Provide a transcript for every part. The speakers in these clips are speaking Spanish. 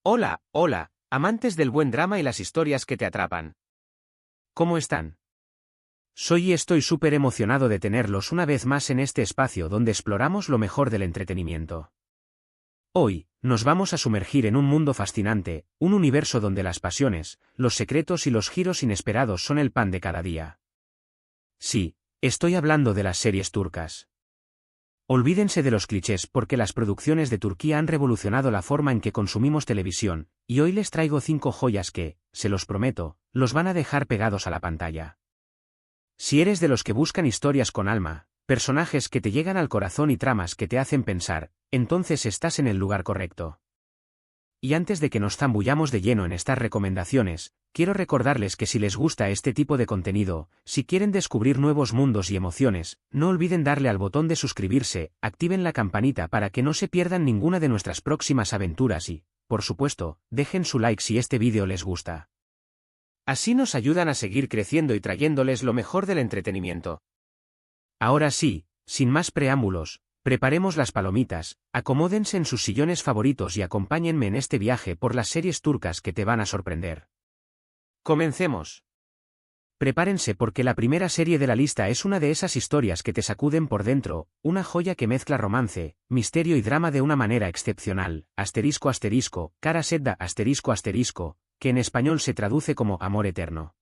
Hola, hola, amantes del buen drama y las historias que te atrapan. ¿Cómo están? Soy y estoy súper emocionado de tenerlos una vez más en este espacio donde exploramos lo mejor del entretenimiento. Hoy, nos vamos a sumergir en un mundo fascinante, un universo donde las pasiones, los secretos y los giros inesperados son el pan de cada día. Sí, estoy hablando de las series turcas. Olvídense de los clichés porque las producciones de Turquía han revolucionado la forma en que consumimos televisión, y hoy les traigo 5 joyas que, se los prometo, los van a dejar pegados a la pantalla. Si eres de los que buscan historias con alma, personajes que te llegan al corazón y tramas que te hacen pensar, entonces estás en el lugar correcto. Y antes de que nos zambullamos de lleno en estas recomendaciones, quiero recordarles que si les gusta este tipo de contenido, si quieren descubrir nuevos mundos y emociones, no olviden darle al botón de suscribirse, activen la campanita para que no se pierdan ninguna de nuestras próximas aventuras y, por supuesto, dejen su like si este vídeo les gusta. Así nos ayudan a seguir creciendo y trayéndoles lo mejor del entretenimiento. Ahora sí, sin más preámbulos, preparemos las palomitas, acomódense en sus sillones favoritos y acompáñenme en este viaje por las series turcas que te van a sorprender. Comencemos. Prepárense porque la primera serie de la lista es una de esas historias que te sacuden por dentro, una joya que mezcla romance, misterio y drama de una manera excepcional, Kara Sedda que en español se traduce como Amor Eterno.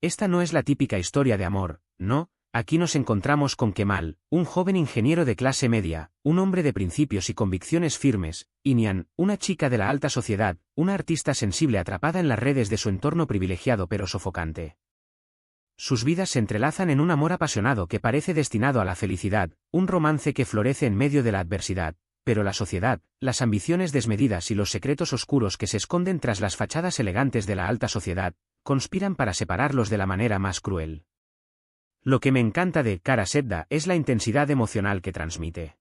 Esta no es la típica historia de amor, no. Aquí nos encontramos con Kemal, un joven ingeniero de clase media, un hombre de principios y convicciones firmes, y Nihan, una chica de la alta sociedad, una artista sensible atrapada en las redes de su entorno privilegiado pero sofocante. Sus vidas se entrelazan en un amor apasionado que parece destinado a la felicidad, un romance que florece en medio de la adversidad, pero la sociedad, las ambiciones desmedidas y los secretos oscuros que se esconden tras las fachadas elegantes de la alta sociedad, conspiran para separarlos de la manera más cruel. Lo que me encanta de Kara Sedda es la intensidad emocional que transmite.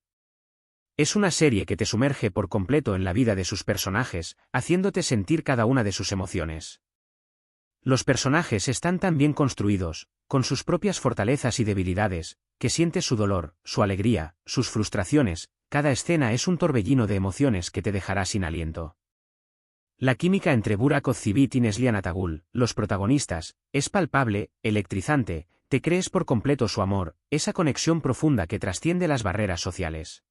Es una serie que te sumerge por completo en la vida de sus personajes, haciéndote sentir cada una de sus emociones. Los personajes están tan bien construidos, con sus propias fortalezas y debilidades, que sientes su dolor, su alegría, sus frustraciones, cada escena es un torbellino de emociones que te dejará sin aliento. La química entre Burak Özçivit y Neslihan Atagül, los protagonistas, es palpable, electrizante. Te crees por completo su amor, esa conexión profunda que trasciende las barreras sociales.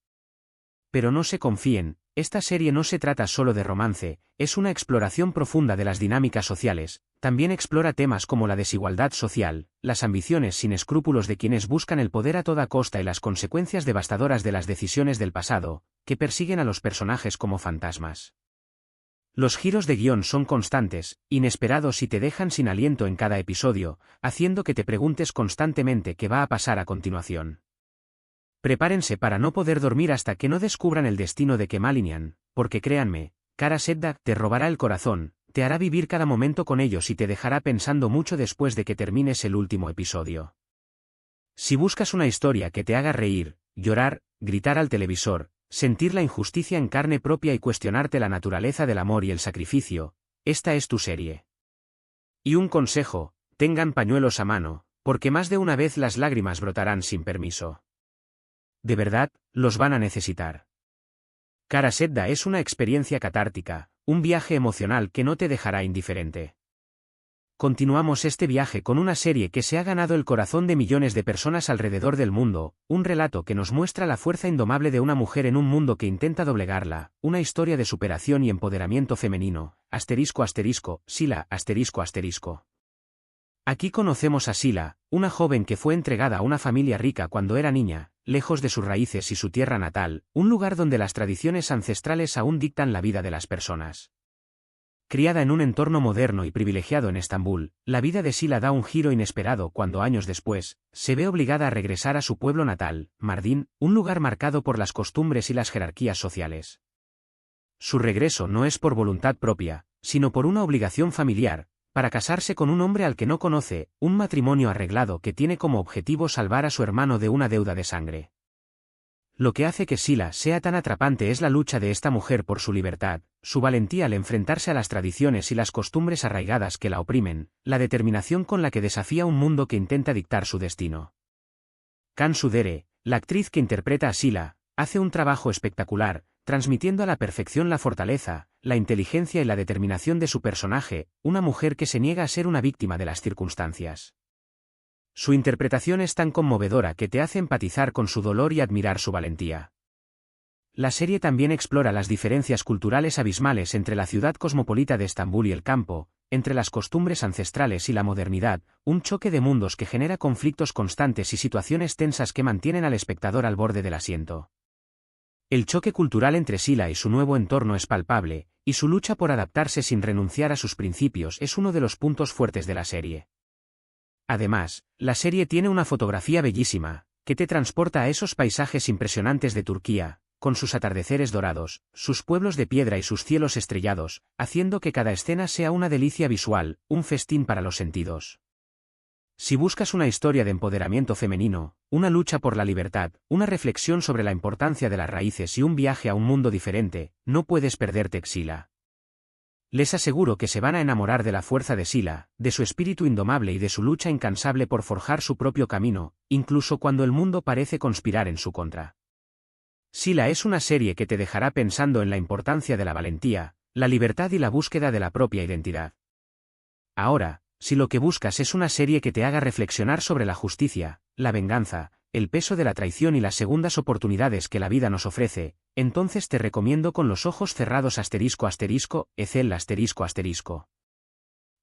Pero no se confíen, esta serie no se trata solo de romance, es una exploración profunda de las dinámicas sociales, también explora temas como la desigualdad social, las ambiciones sin escrúpulos de quienes buscan el poder a toda costa y las consecuencias devastadoras de las decisiones del pasado, que persiguen a los personajes como fantasmas. Los giros de guión son constantes, inesperados y te dejan sin aliento en cada episodio, haciendo que te preguntes constantemente qué va a pasar a continuación. Prepárense para no poder dormir hasta que no descubran el destino de Kemal y Nihan, porque créanme, Kara Sedda te robará el corazón, te hará vivir cada momento con ellos y te dejará pensando mucho después de que termines el último episodio. Si buscas una historia que te haga reír, llorar, gritar al televisor, sentir la injusticia en carne propia y cuestionarte la naturaleza del amor y el sacrificio, esta es tu serie. Y un consejo, tengan pañuelos a mano, porque más de una vez las lágrimas brotarán sin permiso. De verdad, los van a necesitar. Kara Sedda es una experiencia catártica, un viaje emocional que no te dejará indiferente. Continuamos este viaje con una serie que se ha ganado el corazón de millones de personas alrededor del mundo, un relato que nos muestra la fuerza indomable de una mujer en un mundo que intenta doblegarla, una historia de superación y empoderamiento femenino, Sila, Aquí conocemos a Sila, una joven que fue entregada a una familia rica cuando era niña, lejos de sus raíces y su tierra natal, un lugar donde las tradiciones ancestrales aún dictan la vida de las personas. Criada en un entorno moderno y privilegiado en Estambul, la vida de Sila da un giro inesperado cuando años después, se ve obligada a regresar a su pueblo natal, Mardin, un lugar marcado por las costumbres y las jerarquías sociales. Su regreso no es por voluntad propia, sino por una obligación familiar, para casarse con un hombre al que no conoce, un matrimonio arreglado que tiene como objetivo salvar a su hermano de una deuda de sangre. Lo que hace que Sila sea tan atrapante es la lucha de esta mujer por su libertad, su valentía al enfrentarse a las tradiciones y las costumbres arraigadas que la oprimen, la determinación con la que desafía un mundo que intenta dictar su destino. Cansu Dere, la actriz que interpreta a Sila, hace un trabajo espectacular, transmitiendo a la perfección la fortaleza, la inteligencia y la determinación de su personaje, una mujer que se niega a ser una víctima de las circunstancias. Su interpretación es tan conmovedora que te hace empatizar con su dolor y admirar su valentía. La serie también explora las diferencias culturales abismales entre la ciudad cosmopolita de Estambul y el campo, entre las costumbres ancestrales y la modernidad, un choque de mundos que genera conflictos constantes y situaciones tensas que mantienen al espectador al borde del asiento. El choque cultural entre Sila y su nuevo entorno es palpable, y su lucha por adaptarse sin renunciar a sus principios es uno de los puntos fuertes de la serie. Además, la serie tiene una fotografía bellísima, que te transporta a esos paisajes impresionantes de Turquía, con sus atardeceres dorados, sus pueblos de piedra y sus cielos estrellados, haciendo que cada escena sea una delicia visual, un festín para los sentidos. Si buscas una historia de empoderamiento femenino, una lucha por la libertad, una reflexión sobre la importancia de las raíces y un viaje a un mundo diferente, no puedes perderte Sila. Les aseguro que se van a enamorar de la fuerza de Sila, de su espíritu indomable y de su lucha incansable por forjar su propio camino, incluso cuando el mundo parece conspirar en su contra. Sila es una serie que te dejará pensando en la importancia de la valentía, la libertad y la búsqueda de la propia identidad. Ahora, si lo que buscas es una serie que te haga reflexionar sobre la justicia, la venganza, el peso de la traición y las segundas oportunidades que la vida nos ofrece, entonces te recomiendo Con los ojos cerrados Ethel ***.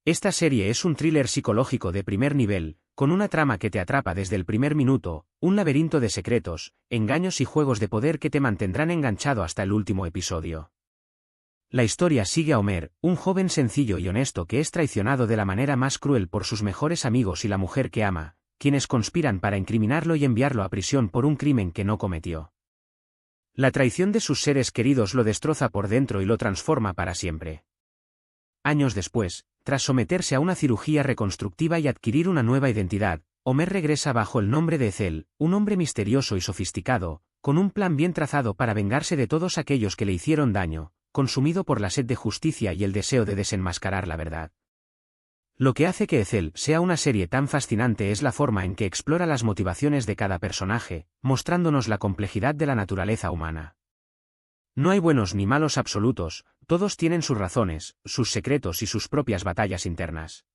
Esta serie es un thriller psicológico de primer nivel, con una trama que te atrapa desde el primer minuto, un laberinto de secretos, engaños y juegos de poder que te mantendrán enganchado hasta el último episodio. La historia sigue a Homer, un joven sencillo y honesto que es traicionado de la manera más cruel por sus mejores amigos y la mujer que ama, quienes conspiran para incriminarlo y enviarlo a prisión por un crimen que no cometió. La traición de sus seres queridos lo destroza por dentro y lo transforma para siempre. Años después, tras someterse a una cirugía reconstructiva y adquirir una nueva identidad, Homer regresa bajo el nombre de Ethel, un hombre misterioso y sofisticado, con un plan bien trazado para vengarse de todos aquellos que le hicieron daño, consumido por la sed de justicia y el deseo de desenmascarar la verdad. Lo que hace que Ethel sea una serie tan fascinante es la forma en que explora las motivaciones de cada personaje, mostrándonos la complejidad de la naturaleza humana. No hay buenos ni malos absolutos, todos tienen sus razones, sus secretos y sus propias batallas internas.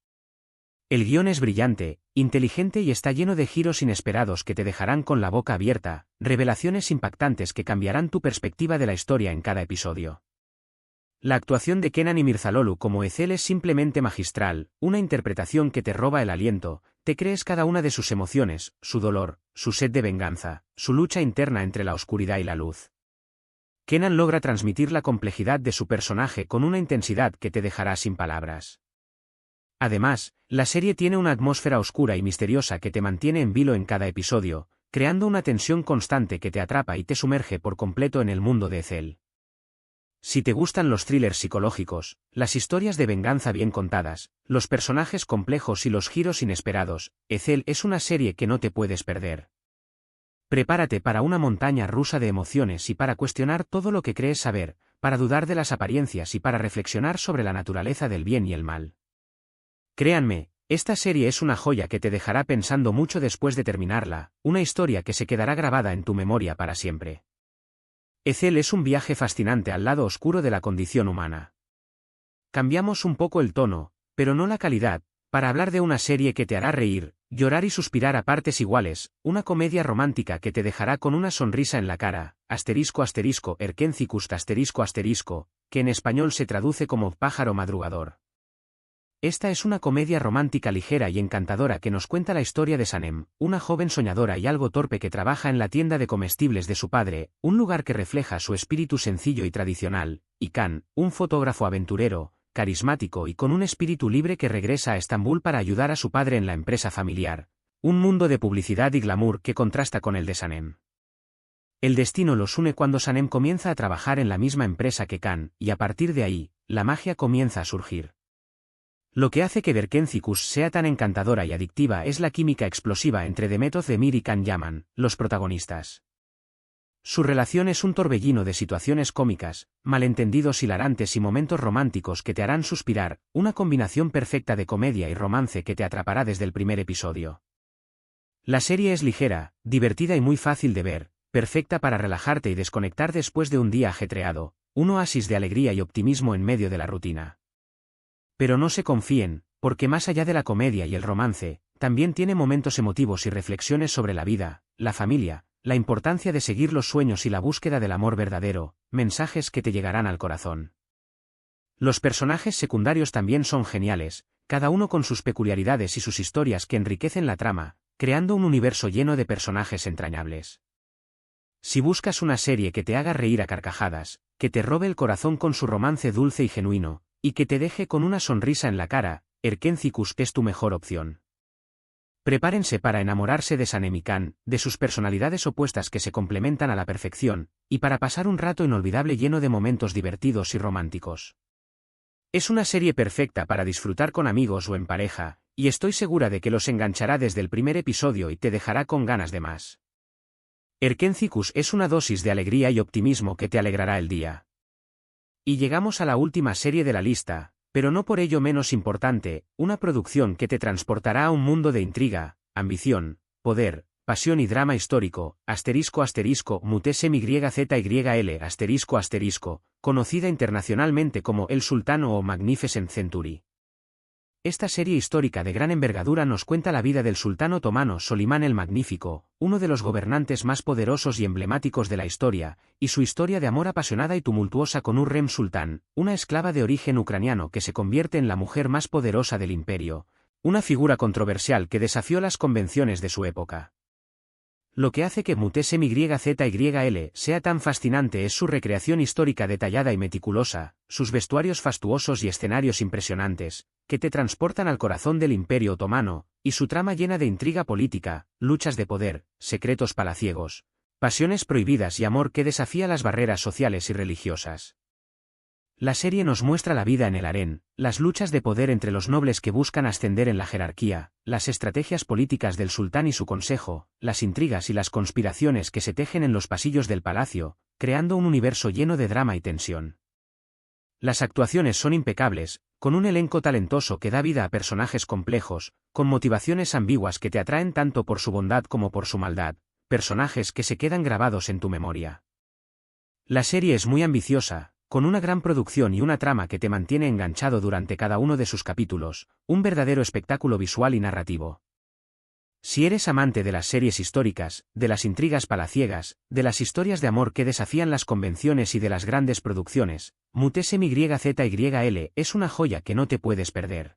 El guión es brillante, inteligente y está lleno de giros inesperados que te dejarán con la boca abierta, revelaciones impactantes que cambiarán tu perspectiva de la historia en cada episodio. La actuación de Kenan Imirzaloglu como Ethel es simplemente magistral, una interpretación que te roba el aliento, te crees cada una de sus emociones, su dolor, su sed de venganza, su lucha interna entre la oscuridad y la luz. Kenan logra transmitir la complejidad de su personaje con una intensidad que te dejará sin palabras. Además, la serie tiene una atmósfera oscura y misteriosa que te mantiene en vilo en cada episodio, creando una tensión constante que te atrapa y te sumerge por completo en el mundo de Ethel. Si te gustan los thrillers psicológicos, las historias de venganza bien contadas, los personajes complejos y los giros inesperados, Ethel es una serie que no te puedes perder. Prepárate para una montaña rusa de emociones y para cuestionar todo lo que crees saber, para dudar de las apariencias y para reflexionar sobre la naturaleza del bien y el mal. Créanme, esta serie es una joya que te dejará pensando mucho después de terminarla, una historia que se quedará grabada en tu memoria para siempre. Ethel es un viaje fascinante al lado oscuro de la condición humana. Cambiamos un poco el tono, pero no la calidad, para hablar de una serie que te hará reír, llorar y suspirar a partes iguales, una comedia romántica que te dejará con una sonrisa en la cara, ***Erkencikust ***, que en español se traduce como pájaro madrugador. Esta es una comedia romántica ligera y encantadora que nos cuenta la historia de Sanem, una joven soñadora y algo torpe que trabaja en la tienda de comestibles de su padre, un lugar que refleja su espíritu sencillo y tradicional, y Khan, un fotógrafo aventurero, carismático y con un espíritu libre que regresa a Estambul para ayudar a su padre en la empresa familiar, un mundo de publicidad y glamour que contrasta con el de Sanem. El destino los une cuando Sanem comienza a trabajar en la misma empresa que Khan, y a partir de ahí, la magia comienza a surgir. Lo que hace que Erkencikust sea tan encantadora y adictiva es la química explosiva entre Demet Özdemir y Can Yaman, los protagonistas. Su relación es un torbellino de situaciones cómicas, malentendidos hilarantes y momentos románticos que te harán suspirar, una combinación perfecta de comedia y romance que te atrapará desde el primer episodio. La serie es ligera, divertida y muy fácil de ver, perfecta para relajarte y desconectar después de un día ajetreado, un oasis de alegría y optimismo en medio de la rutina. Pero no se confíen, porque más allá de la comedia y el romance, también tiene momentos emotivos y reflexiones sobre la vida, la familia, la importancia de seguir los sueños y la búsqueda del amor verdadero, mensajes que te llegarán al corazón. Los personajes secundarios también son geniales, cada uno con sus peculiaridades y sus historias que enriquecen la trama, creando un universo lleno de personajes entrañables. Si buscas una serie que te haga reír a carcajadas, que te robe el corazón con su romance dulce y genuino, y que te deje con una sonrisa en la cara, Erkénthicus es tu mejor opción. Prepárense para enamorarse de Sanemikhan, de sus personalidades opuestas que se complementan a la perfección, y para pasar un rato inolvidable lleno de momentos divertidos y románticos. Es una serie perfecta para disfrutar con amigos o en pareja, y estoy segura de que los enganchará desde el primer episodio y te dejará con ganas de más. Erkénthicus es una dosis de alegría y optimismo que te alegrará el día. Y llegamos a la última serie de la lista, pero no por ello menos importante, una producción que te transportará a un mundo de intriga, ambición, poder, pasión y drama histórico, Mutese MYZYL, conocida internacionalmente como El Sultán o Magnificent Century. Esta serie histórica de gran envergadura nos cuenta la vida del sultán otomano Solimán el Magnífico, uno de los gobernantes más poderosos y emblemáticos de la historia, y su historia de amor apasionada y tumultuosa con Hürrem Sultán, una esclava de origen ucraniano que se convierte en la mujer más poderosa del imperio, una figura controversial que desafió las convenciones de su época. Lo que hace que Mutese MYZYL sea tan fascinante es su recreación histórica detallada y meticulosa, sus vestuarios fastuosos y escenarios impresionantes, que te transportan al corazón del Imperio Otomano, y su trama llena de intriga política, luchas de poder, secretos palaciegos, pasiones prohibidas y amor que desafía las barreras sociales y religiosas. La serie nos muestra la vida en el harén, las luchas de poder entre los nobles que buscan ascender en la jerarquía, las estrategias políticas del sultán y su consejo, las intrigas y las conspiraciones que se tejen en los pasillos del palacio, creando un universo lleno de drama y tensión. Las actuaciones son impecables, con un elenco talentoso que da vida a personajes complejos, con motivaciones ambiguas que te atraen tanto por su bondad como por su maldad, personajes que se quedan grabados en tu memoria. La serie es muy ambiciosa, con una gran producción y una trama que te mantiene enganchado durante cada uno de sus capítulos, un verdadero espectáculo visual y narrativo. Si eres amante de las series históricas, de las intrigas palaciegas, de las historias de amor que desafían las convenciones y de las grandes producciones, Mutese MYZYL es una joya que no te puedes perder.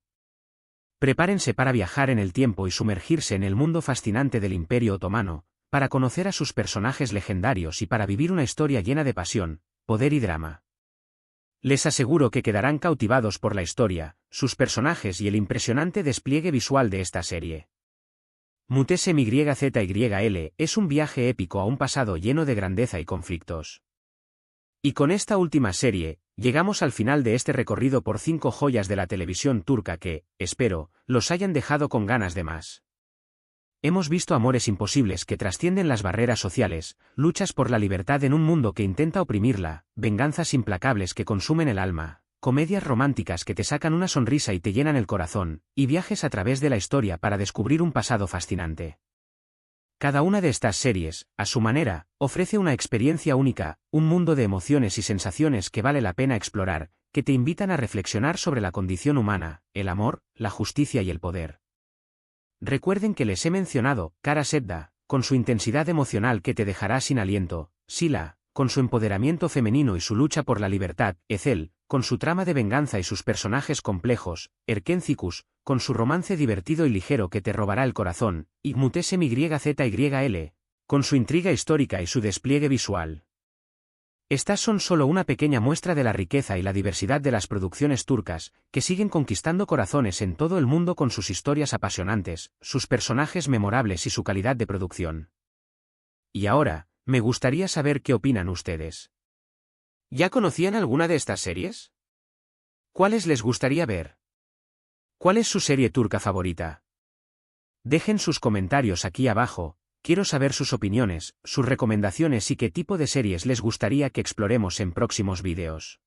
Prepárense para viajar en el tiempo y sumergirse en el mundo fascinante del Imperio Otomano, para conocer a sus personajes legendarios y para vivir una historia llena de pasión, poder y drama. Les aseguro que quedarán cautivados por la historia, sus personajes y el impresionante despliegue visual de esta serie. Mutese MYZYL es un viaje épico a un pasado lleno de grandeza y conflictos. Y con esta última serie, llegamos al final de este recorrido por 5 joyas de la televisión turca que, espero, los hayan dejado con ganas de más. Hemos visto amores imposibles que trascienden las barreras sociales, luchas por la libertad en un mundo que intenta oprimirla, venganzas implacables que consumen el alma, comedias románticas que te sacan una sonrisa y te llenan el corazón, y viajes a través de la historia para descubrir un pasado fascinante. Cada una de estas series, a su manera, ofrece una experiencia única, un mundo de emociones y sensaciones que vale la pena explorar, que te invitan a reflexionar sobre la condición humana, el amor, la justicia y el poder. Recuerden que les he mencionado, Kara Sedda, con su intensidad emocional que te dejará sin aliento, Sila, con su empoderamiento femenino y su lucha por la libertad, Ethel, con su trama de venganza y sus personajes complejos, Erkénthicus, con su romance divertido y ligero que te robará el corazón, y Mutese MYZYL, con su intriga histórica y su despliegue visual. Estas son solo una pequeña muestra de la riqueza y la diversidad de las producciones turcas, que siguen conquistando corazones en todo el mundo con sus historias apasionantes, sus personajes memorables y su calidad de producción. Y ahora, me gustaría saber qué opinan ustedes. ¿Ya conocían alguna de estas series? ¿Cuáles les gustaría ver? ¿Cuál es su serie turca favorita? Dejen sus comentarios aquí abajo. Quiero saber sus opiniones, sus recomendaciones y qué tipo de series les gustaría que exploremos en próximos vídeos.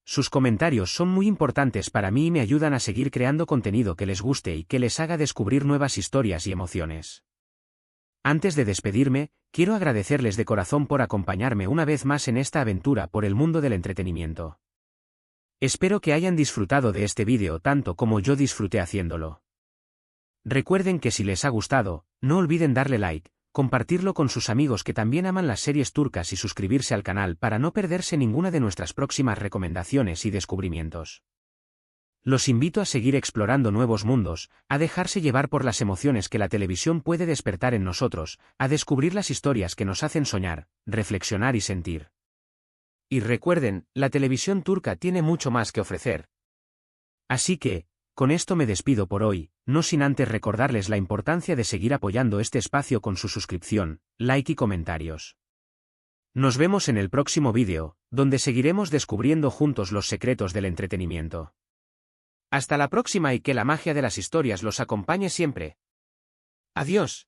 Sus comentarios son muy importantes para mí y me ayudan a seguir creando contenido que les guste y que les haga descubrir nuevas historias y emociones. Antes de despedirme, quiero agradecerles de corazón por acompañarme una vez más en esta aventura por el mundo del entretenimiento. Espero que hayan disfrutado de este vídeo tanto como yo disfruté haciéndolo. Recuerden que si les ha gustado, no olviden darle like, compartirlo con sus amigos que también aman las series turcas y suscribirse al canal para no perderse ninguna de nuestras próximas recomendaciones y descubrimientos. Los invito a seguir explorando nuevos mundos, a dejarse llevar por las emociones que la televisión puede despertar en nosotros, a descubrir las historias que nos hacen soñar, reflexionar y sentir. Y recuerden, la televisión turca tiene mucho más que ofrecer. Así que, con esto me despido por hoy, no sin antes recordarles la importancia de seguir apoyando este espacio con su suscripción, like y comentarios. Nos vemos en el próximo vídeo, donde seguiremos descubriendo juntos los secretos del entretenimiento. Hasta la próxima y que la magia de las historias los acompañe siempre. Adiós.